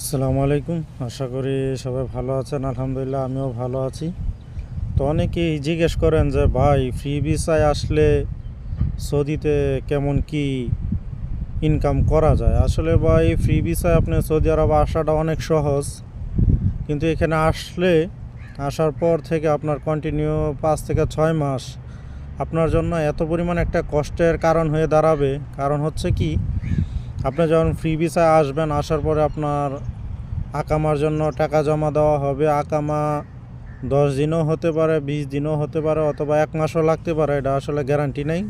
আসসালামু আলাইকুম। আশা করি সবাই ভালো আছেন। আলহামদুলিল্লাহ আমিও ভালো আছি। তো অনেকেই জিজ্ঞেস করেন যে ভাই ফ্রি ভিসায় আসলে সৌদিতে কেমন কি ইনকাম করা যায়। আসলে ভাই ফ্রি ভিসায় আপনি সৌদি আরব আসাটা অনেক সহজ, কিন্তু এখানে আসার পর থেকে আপনার কন্টিনিউ 5 থেকে 6 মাস আপনার জন্য এত পরিমাণ একটা কষ্টের কারণ হয়ে দাঁড়াবে। কারণ হচ্ছে কি, আপনি যখন ফ্রি ভিসায় আসবেন, আসার পরে আপনার আকামার জন্য টাকা জমা দেওয়া হবে। আকামা 10 দিনও হতে পারে, 20 দিনও হতে পারে, অথবা 1 মাসও লাগতে পারে, এটা আসলে গ্যারান্টি নেই।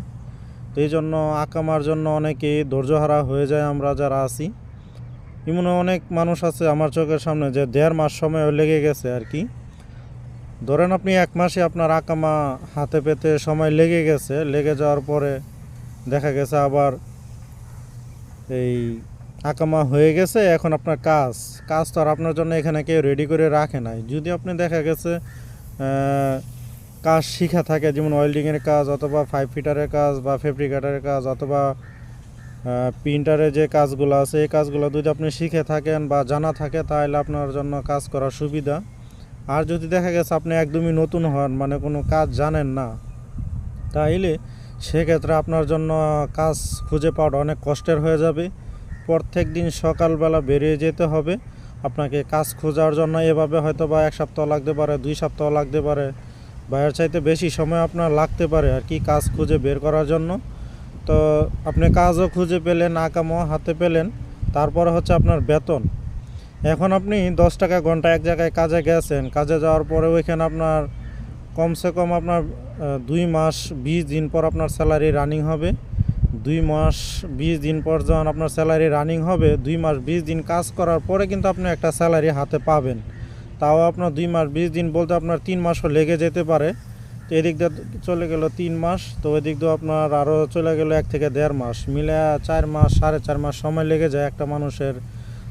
তো এই জন্য আকামার জন্য অনেকেই ধৈর্যহারা হয়ে যায়। আমরা যারা আছি, এমন অনেক মানুষ আছে আমার চোখের সামনে যে 1.5 মাস সময় লেগে গেছে আর কি। ধরেন আপনি 1 মাসে আপনার আকামা হাতে পেতে সময় লেগে যাওয়ার পরে দেখা গেছে আবার এই আকামা হয়ে গেছে। এখন আপনার কাজ তো আর আপনার জন্য এখানে কেউ রেডি করে রাখে নাই। যদি আপনি দেখা গেছে কাজ শিখা থাকে, যেমন ওয়েল্ডিংয়ের কাজ, অথবা 5 ফিটারের কাজ, বা ফেব্রিকেটারের কাজ, অথবা প্রিন্টারের যে কাজগুলো আছে, এই কাজগুলো যদি আপনি শিখে থাকেন বা জানা থাকে, তাহলে আপনার জন্য কাজ করার সুবিধা। আর যদি দেখা গেছে আপনি একদমই নতুন হন, মানে কোনো কাজ জানেন না, তাইলে সেক্ষেত্রে আপনার জন্য কাজ খুঁজে পাওয়াটা অনেক কষ্টের হয়ে যাবে। প্রত্যেক দিন সকালবেলা বেরিয়ে যেতে হবে আপনাকে কাজ খোঁজার জন্য। এভাবে হয়তো বা 1 সপ্তাহ লাগতে পারে, 2 সপ্তাহ লাগতে পারে, বা এর চাইতে বেশি সময় আপনার লাগতে পারে আর কি কাজ খুঁজে বের করার জন্য। তো আপনি কাজও খুঁজে পেলেন, আকামও হাতে পেলেন, তারপরে হচ্ছে আপনার বেতন। এখন আপনি 10 টাকা ঘন্টা এক জায়গায় কাজে গেছেন, কাজে যাওয়ার পরে ওইখানে আপনার কমসে কম আপনার 2 মাস 20 দিন পর আপনার স্যালারি রানিং হবে। 2 মাস 20 দিন পর যখন আপনার স্যালারি রানিং হবে, 2 মাস 20 দিন কাজ করার পরে কিন্তু আপনি একটা স্যালারি হাতে পাবেন। তাও আপনার 2 মাস 20 দিন বলতে আপনার 3 মাসও লেগে যেতে পারে। তো এদিক দিয়ে চলে গেল 3 মাস, তো এদিক দিয়ে আপনার আরও চলে গেল 1 থেকে 1.5 মাস, মিলে 4 মাস 4.5 মাস সময় লেগে যায় একটা মানুষের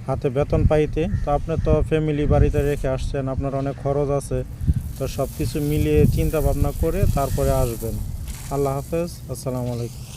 হাতে বেতন পাইতে। তো আপনি তো ফ্যামিলি বাড়িতে রেখে আসছেন, আপনার অনেক খরচ আছে। তো সব কিছু মিলিয়ে চিন্তা ভাবনা করে তারপরে আসবেন। আল্লাহ হাফেজ, আসসালামু আলাইকুম।